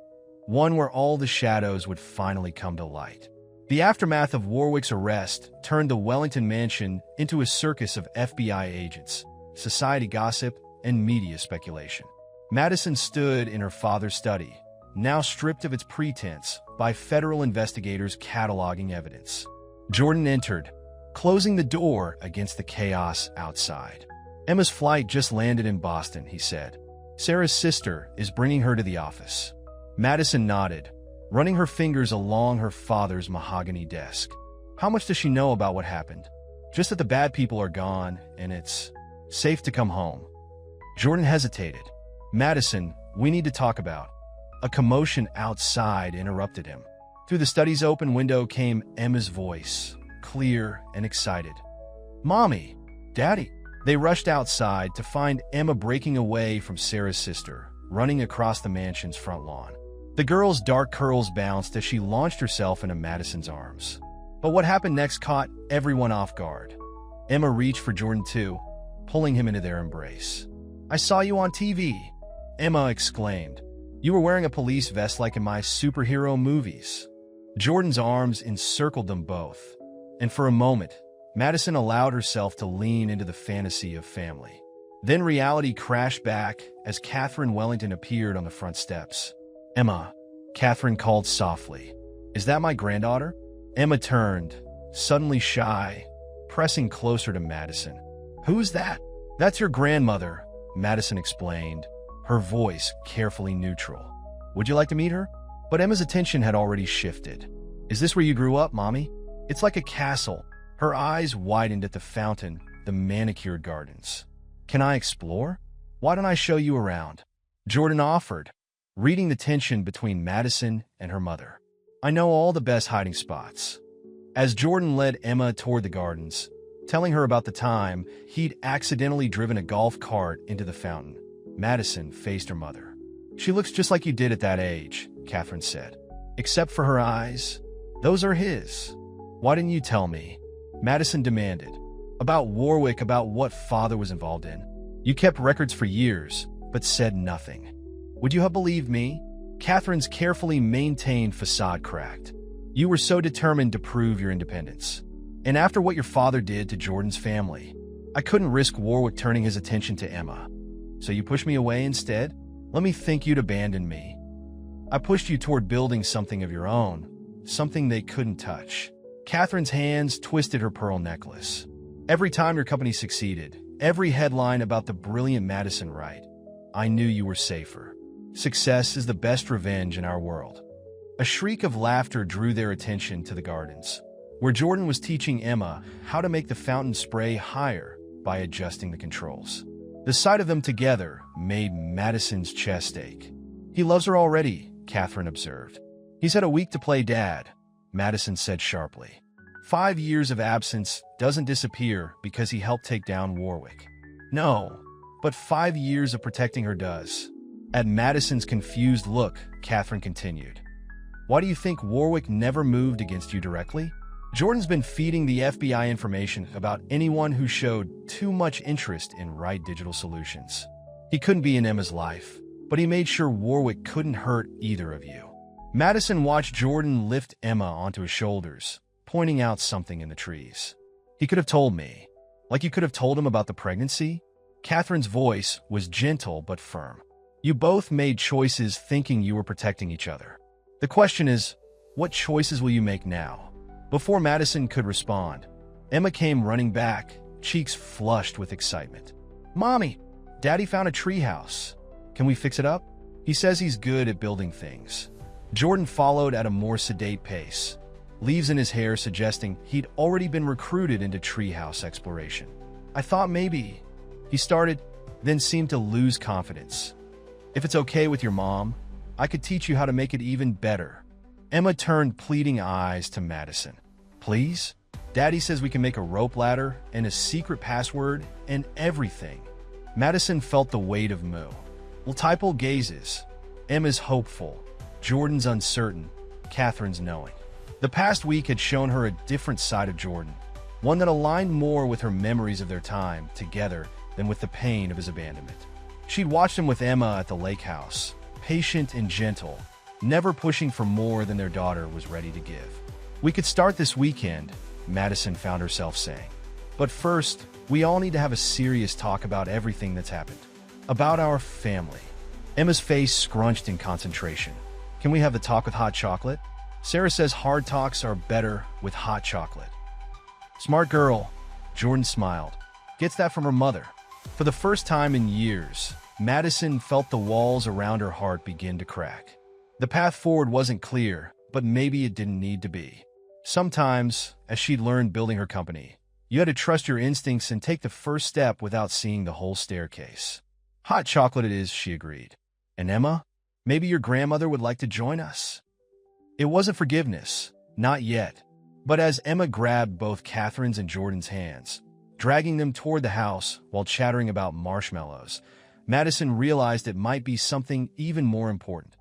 one where all the shadows would finally come to light. The aftermath of Warwick's arrest turned the Wellington mansion into a circus of FBI agents, society gossip, and media speculation. Madison stood in her father's study, now stripped of its pretense by federal investigators cataloging evidence. Jordan entered, closing the door against the chaos outside. "Emma's flight just landed in Boston," he said. "Sarah's sister is bringing her to the office." Madison nodded, running her fingers along her father's mahogany desk. "How much does she know about what happened?" "Just that the bad people are gone and it's safe to come home." Jordan hesitated. "Madison, we need to talk about—" A commotion outside interrupted him. Through the study's open window came Emma's voice, clear and excited. "Mommy! Daddy!" They rushed outside to find Emma breaking away from Sarah's sister, running across the mansion's front lawn. The girl's dark curls bounced as she launched herself into Madison's arms. But what happened next caught everyone off guard. Emma reached for Jordan too, pulling him into their embrace. "I saw you on TV!" Emma exclaimed. "You were wearing a police vest like in my superhero movies." Jordan's arms encircled them both, and for a moment, Madison allowed herself to lean into the fantasy of family. Then reality crashed back as Catherine Wellington appeared on the front steps. "Emma," Catherine called softly. "Is that my granddaughter?" Emma turned, suddenly shy, pressing closer to Madison. "Who's that?" "That's your grandmother," Madison explained, her voice carefully neutral. "Would you like to meet her?" But Emma's attention had already shifted. "Is this where you grew up, Mommy?" "It's like a castle." Her eyes widened at the fountain, the manicured gardens. "Can I explore? Why don't I show you around?" Jordan offered, reading the tension between Madison and her mother. "I know all the best hiding spots." As Jordan led Emma toward the gardens, telling her about the time he'd accidentally driven a golf cart into the fountain, Madison faced her mother. "She looks just like you did at that age," Catherine said. "Except for her eyes. Those are his." "Why didn't you tell me?" Madison demanded. "About Warwick, about what father was involved in. You kept records for years, but said nothing. Would you have believed me?" Catherine's carefully maintained facade cracked. "You were so determined to prove your independence. And after what your father did to Jordan's family, I couldn't risk Warwick turning his attention to Emma. So you pushed me away instead? Let me think you'd abandoned me. I pushed you toward building something of your own, something they couldn't touch." Catherine's hands twisted her pearl necklace. "Every time your company succeeded, every headline about the brilliant Madison Wright, I knew you were safer. Success is the best revenge in our world." A shriek of laughter drew their attention to the gardens, where Jordan was teaching Emma how to make the fountain spray higher by adjusting the controls. The sight of them together made Madison's chest ache. "He loves her already," Catherine observed. "He's had a week to play dad," Madison said sharply. 5 years of absence doesn't disappear because he helped take down Warwick. "No, but 5 years of protecting her does." At Madison's confused look, Catherine continued. "Why do you think Warwick never moved against you directly?" Jordan's been feeding the FBI information about anyone who showed too much interest in Wright Digital Solutions. He couldn't be in Emma's life, but he made sure Warwick couldn't hurt either of you. Madison watched Jordan lift Emma onto his shoulders, pointing out something in the trees. "He could have told me. Like you could have told him about the pregnancy?" Catherine's voice was gentle but firm. "You both made choices thinking you were protecting each other. The question is, what choices will you make now?" Before Madison could respond, Emma came running back, cheeks flushed with excitement. "Mommy, Daddy found a treehouse. Can we fix it up? He says he's good at building things." Jordan followed at a more sedate pace, leaves in his hair suggesting he'd already been recruited into treehouse exploration. I thought maybe, he started, then seemed to lose confidence. If it's okay with your mom, I could teach you how to make it even better. Emma turned pleading eyes to Madison. Please? Daddy says we can make a rope ladder and a secret password and everything. Madison felt the weight of multiple gazes. Emma's hopeful, Jordan's uncertain, Catherine's knowing. The past week had shown her a different side of Jordan, one that aligned more with her memories of their time together than with the pain of his abandonment. She'd watched him with Emma at the lake house, patient and gentle, never pushing for more than their daughter was ready to give. We could start this weekend, Madison found herself saying. But first, we all need to have a serious talk about everything that's happened. About our family. Emma's face scrunched in concentration. Can we have the talk with hot chocolate? Sarah says hard talks are better with hot chocolate. Smart girl, Jordan smiled. Gets that from her mother. For the first time in years, Madison felt the walls around her heart begin to crack. The path forward wasn't clear, but maybe it didn't need to be. Sometimes, as she'd learned building her company, you had to trust your instincts and take the first step without seeing the whole staircase. Hot chocolate it is, she agreed. And Emma, maybe your grandmother would like to join us. It wasn't forgiveness, not yet. But as Emma grabbed both Catherine's and Jordan's hands, dragging them toward the house while chattering about marshmallows, Madison realized it might be something even more important.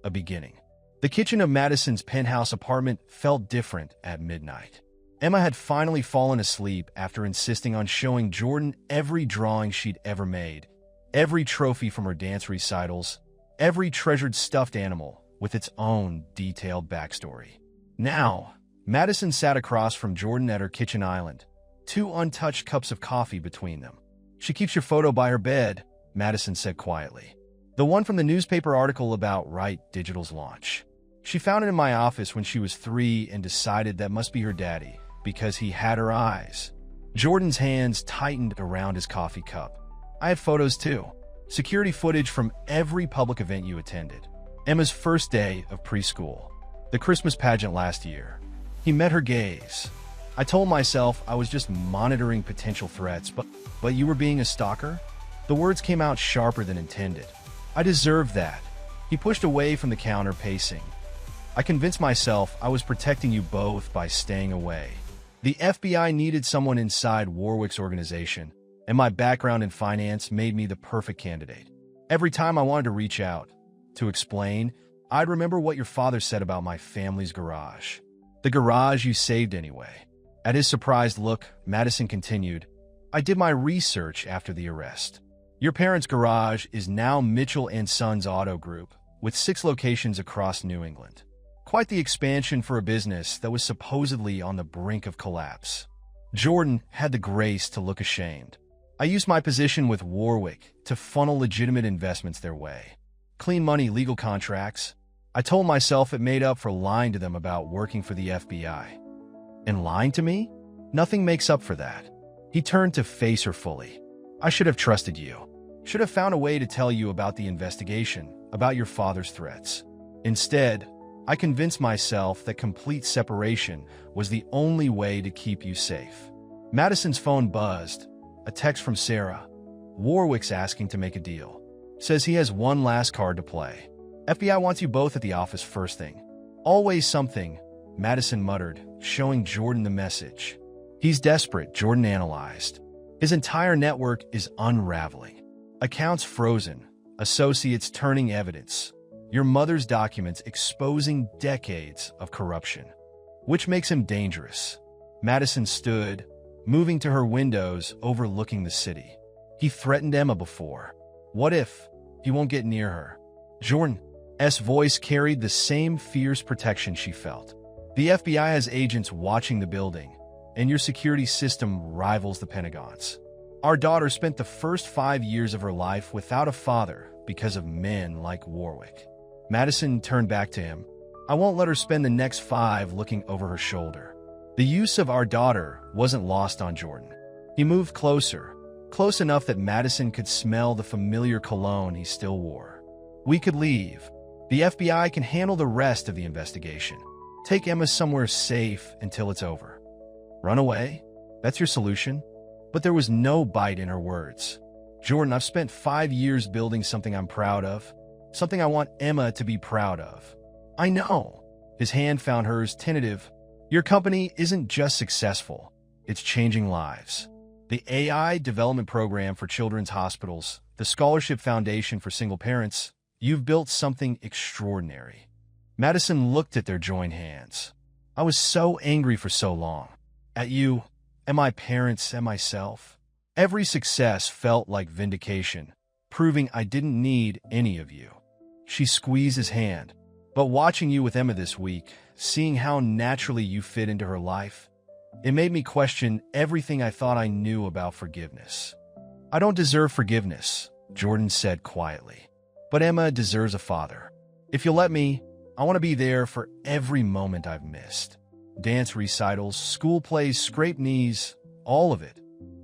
A beginning. The kitchen of Madison's penthouse apartment felt different at midnight. Emma had finally fallen asleep after insisting on showing Jordan every drawing she'd ever made, every trophy from her dance recitals, every treasured stuffed animal with its own detailed backstory. Now, Madison sat across from Jordan at her kitchen island, 2 untouched cups of coffee between them. She keeps your photo by her bed, Madison said quietly. The one from the newspaper article about Right Digital's launch. She found it in my office when she was 3 and decided that must be her daddy because he had her eyes. Jordan's hands tightened around his coffee cup. I had photos too. Security footage from every public event you attended. Emma's first day of preschool. The Christmas pageant last year. He met her gaze. I told myself I was just monitoring potential threats, but you were being a stalker? The words came out sharper than intended. I deserved that. He pushed away from the counter, pacing. I convinced myself I was protecting you both by staying away. The FBI needed someone inside Warwick's organization, and my background in finance made me the perfect candidate. Every time I wanted to reach out, to explain, I'd remember what your father said about my family's garage. The garage you saved anyway. At his surprised look, Madison continued, I did my research after the arrest. Your parents' garage is now Mitchell & Sons Auto Group, with 6 locations across New England. Quite the expansion for a business that was supposedly on the brink of collapse. Jordan had the grace to look ashamed. I used my position with Warwick to funnel legitimate investments their way. Clean money, legal contracts. I told myself it made up for lying to them about working for the FBI. And lying to me? Nothing makes up for that. He turned to face her fully. I should have trusted you. Should have found a way to tell you about the investigation, about your father's threats. Instead, I convinced myself that complete separation was the only way to keep you safe. Madison's phone buzzed. A text from Sarah. Warwick's asking to make a deal. Says he has one last card to play. FBI wants you both at the office first thing. Always something, Madison muttered, showing Jordan the message. He's desperate, Jordan analyzed. His entire network is unraveling. Accounts frozen, associates turning evidence. Your mother's documents exposing decades of corruption. Which makes him dangerous. Madison stood, moving to her windows overlooking the city. He threatened Emma before. What if he won't get near her? Jordan's voice carried the same fierce protection she felt. The FBI has agents watching the building, and your security system rivals the Pentagon's. Our daughter spent the first 5 years of her life without a father because of men like Warwick. Madison turned back to him. I won't let her spend the next 5 looking over her shoulder. The use of our daughter wasn't lost on Jordan. He moved closer, close enough that Madison could smell the familiar cologne he still wore. We could leave. The FBI can handle the rest of the investigation. Take Emma somewhere safe until it's over. Run away? That's your solution? But there was no bite in her words. Jordan, I've spent 5 years building something I'm proud of. Something I want Emma to be proud of. I know. His hand found hers, tentative. Your company isn't just successful. It's changing lives. The AI development program for children's hospitals, the scholarship foundation for single parents, you've built something extraordinary. Madison looked at their joined hands. I was so angry for so long. At you, at my parents, at myself. Every success felt like vindication, proving I didn't need any of you. She squeezed his hand. But watching you with Emma this week, seeing how naturally you fit into her life, it made me question everything I thought I knew about forgiveness. I don't deserve forgiveness, Jordan said quietly. But Emma deserves a father. If you'll let me, I want to be there for every moment I've missed. Dance recitals, school plays, scraped knees, all of it.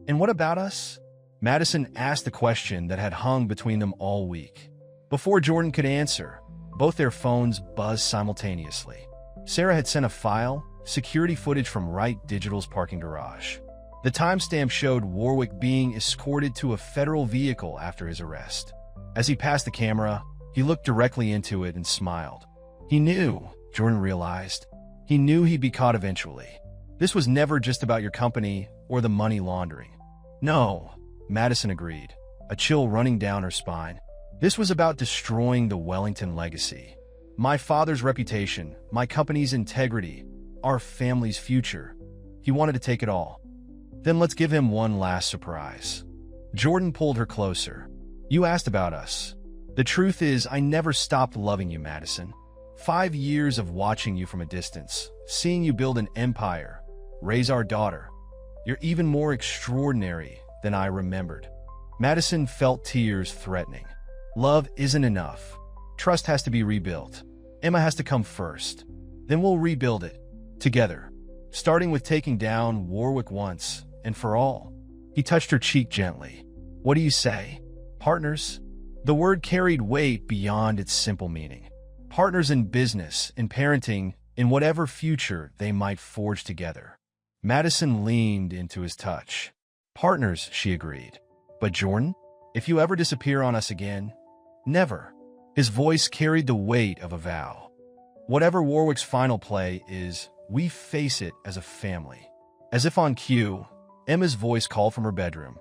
And what about us? Madison asked the question that had hung between them all week. Before Jordan could answer, both their phones buzzed simultaneously. Sarah had sent a file, security footage from Wright Digital's parking garage. The timestamp showed Warwick being escorted to a federal vehicle after his arrest. As he passed the camera, he looked directly into it and smiled. He knew, Jordan realized. He knew he'd be caught eventually. This was never just about your company or the money laundering. No, Madison agreed, a chill running down her spine. This was about destroying the Wellington legacy. My father's reputation, my company's integrity, our family's future. He wanted to take it all. Then let's give him one last surprise. Jordan pulled her closer. You asked about us. The truth is, I never stopped loving you, Madison. 5 years of watching you from a distance, seeing you build an empire, raise our daughter. You're even more extraordinary than I remembered. Madison felt tears threatening. Love isn't enough. Trust has to be rebuilt. Emma has to come first. Then we'll rebuild it. Together. Starting with taking down Warwick once and for all. He touched her cheek gently. What do you say? Partners? The word carried weight beyond its simple meaning. Partners in business, in parenting, in whatever future they might forge together. Madison leaned into his touch. Partners, she agreed. But Jordan, if you ever disappear on us again, never. His voice carried the weight of a vow. Whatever Warwick's final play is, we face it as a family. As if on cue, Emma's voice called from her bedroom.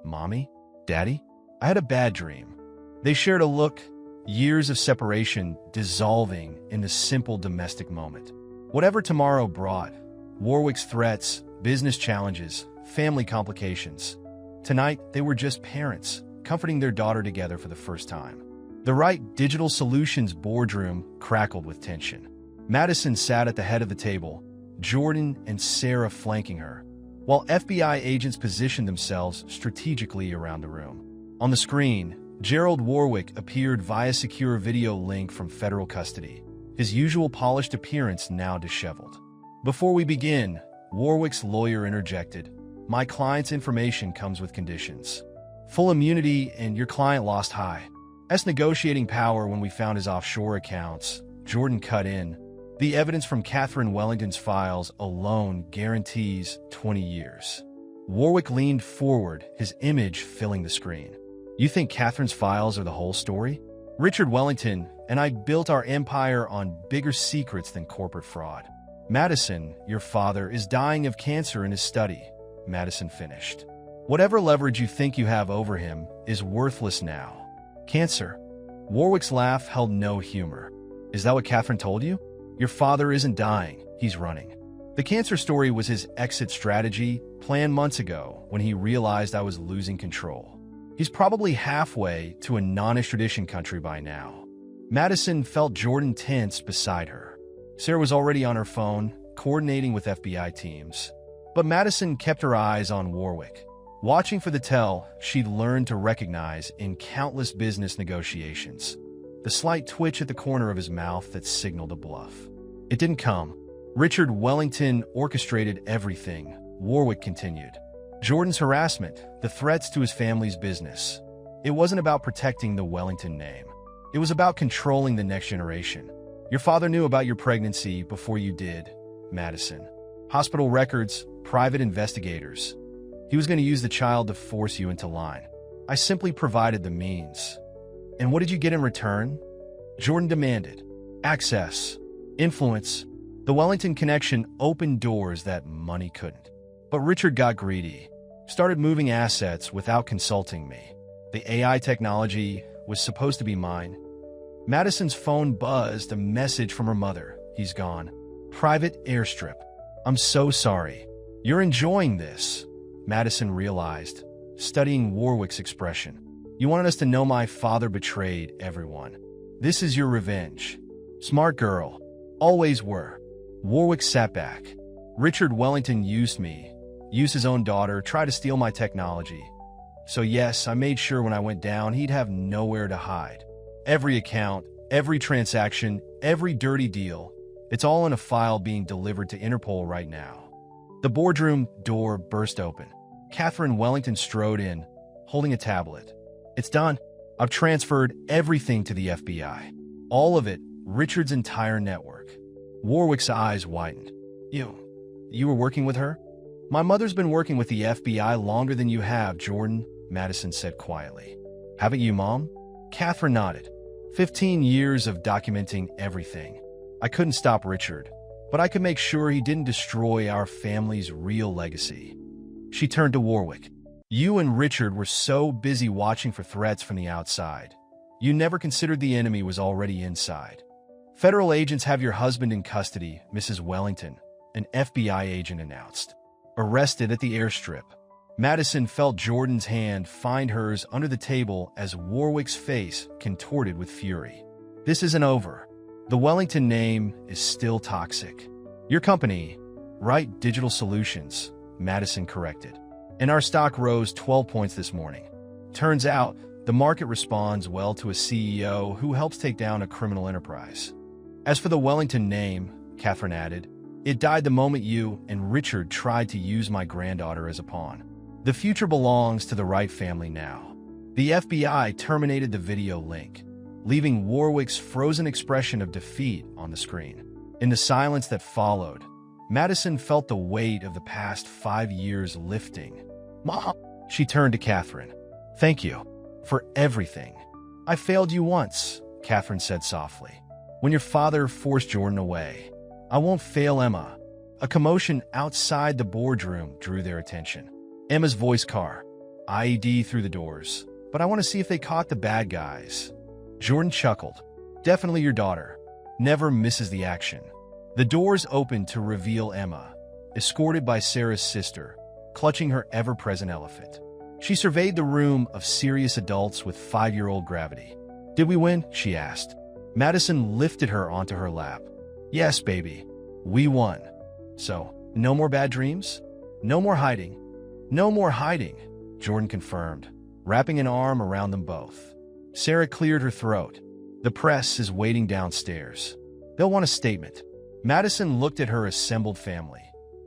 Mommy? Daddy? I had a bad dream. They shared a look, years of separation dissolving in the simple domestic moment. Whatever tomorrow brought, Warwick's threats, business challenges, family complications. Tonight, they were just parents, comforting their daughter together for the first time. The Wright Digital Solutions boardroom crackled with tension. Madison sat at the head of the table, Jordan and Sarah flanking her, while FBI agents positioned themselves strategically around the room. On the screen, Gerald Warwick appeared via secure video link from federal custody, his usual polished appearance now disheveled. Before we begin, Warwick's lawyer interjected, my client's information comes with conditions. Full immunity and your client lost high. As negotiating power when we found his offshore accounts, Jordan cut in. The evidence from Catherine Wellington's files alone guarantees 20 years. Warwick leaned forward, his image filling the screen. You think Catherine's files are the whole story? Richard Wellington and I built our empire on bigger secrets than corporate fraud. Madison, your father, is dying of cancer in his study, Madison finished. Whatever leverage you think you have over him is worthless now. Cancer? Warwick's laugh held no humor. Is that what Catherine told you? Your father isn't dying, he's running. The cancer story was his exit strategy, planned months ago when he realized I was losing control. He's probably halfway to a non-extradition country by now. Madison felt Jordan tense beside her. Sarah was already on her phone, coordinating with FBI teams. But Madison kept her eyes on Warwick. Watching for the tell she'd learned to recognize in countless business negotiations. The slight twitch at the corner of his mouth that signaled a bluff. It didn't come. Richard Wellington orchestrated everything, Warwick continued. Jordan's harassment, the threats to his family's business. It wasn't about protecting the Wellington name. It was about controlling the next generation. Your father knew about your pregnancy before you did, Madison. Hospital records, private investigators. He was going to use the child to force you into line. I simply provided the means. And what did you get in return? Jordan demanded. Access. Influence. The Wellington connection opened doors that money couldn't. But Richard got greedy. Started moving assets without consulting me. The AI technology was supposed to be mine. Madison's phone buzzed, a message from her mother. He's gone. Private airstrip. I'm so sorry. You're enjoying this, Madison realized, studying Warwick's expression. You wanted us to know my father betrayed everyone. This is your revenge. Smart girl. Always were. Warwick sat back. Richard Wellington used me, used his own daughter, tried to steal my technology. So yes, I made sure when I went down, he'd have nowhere to hide. Every account, every transaction, every dirty deal, it's all in a file being delivered to Interpol right now. The boardroom door burst open. Catherine Wellington strode in, holding a tablet. It's done. I've transferred everything to the FBI. All of it, Richard's entire network. Warwick's eyes widened. You were working with her? My mother's been working with the FBI longer than you have, Jordan, Madison said quietly. Haven't you, Mom? Catherine nodded. 15 years of documenting everything. I couldn't stop Richard, but I could make sure he didn't destroy our family's real legacy. She turned to Warwick. You and Richard were so busy watching for threats from the outside. You never considered the enemy was already inside. Federal agents have your husband in custody, Mrs. Wellington, an FBI agent announced. Arrested at the airstrip. Madison felt Jordan's hand find hers under the table as Warwick's face contorted with fury. This isn't over. The Wellington name is still toxic. Your company, Right Digital Solutions, Madison corrected. And our stock rose 12 points this morning. Turns out, the market responds well to a CEO who helps take down a criminal enterprise. As for the Wellington name, Catherine added, it died the moment you and Richard tried to use my granddaughter as a pawn. The future belongs to the Wright family now. The FBI terminated the video link, leaving Warwick's frozen expression of defeat on the screen. In the silence that followed, Madison felt the weight of the past 5 years lifting. Mom, she turned to Catherine. Thank you for everything. I failed you once, Catherine said softly. When your father forced Jordan away. I won't fail Emma. A commotion outside the boardroom drew their attention. Emma's voice car. IED through the doors. But I want to see if they caught the bad guys. Jordan chuckled. Definitely your daughter. Never misses the action. The doors opened to reveal Emma, escorted by Sarah's sister, clutching her ever-present elephant. She surveyed the room of serious adults with 5-year-old gravity. Did we win? She asked. Madison lifted her onto her lap. Yes, baby. We won. So, no more bad dreams? No more hiding. No more hiding, Jordan confirmed, wrapping an arm around them both. Sarah cleared her throat. The press is waiting downstairs. They'll want a statement. Madison looked at her assembled family.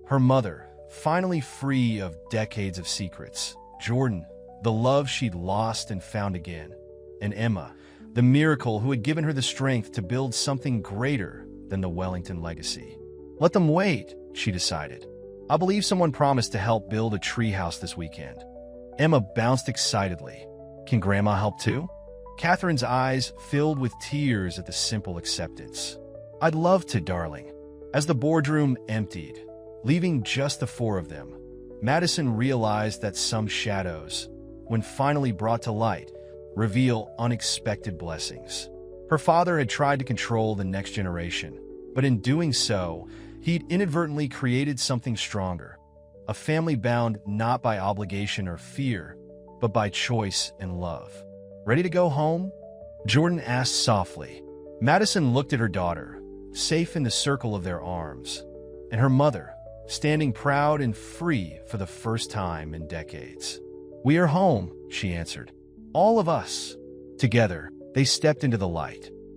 Her mother, finally free of decades of secrets. Jordan, the love she'd lost and found again. And Emma, the miracle who had given her the strength to build something greater than the Wellington legacy. Let them wait, she decided. I believe someone promised to help build a treehouse this weekend. Emma bounced excitedly. Can Grandma help too? Catherine's eyes filled with tears at the simple acceptance. I'd love to, darling. As the boardroom emptied, leaving just the 4 of them, Madison realized that some shadows, when finally brought to light, reveal unexpected blessings. Her father had tried to control the next generation, but in doing so, he'd inadvertently created something stronger. A family bound not by obligation or fear, but by choice and love. Ready to go home? Jordan asked softly. Madison looked at her daughter, safe in the circle of their arms, and her mother, standing proud and free for the first time in decades. We are home, she answered. All of us. Together, they stepped into the light.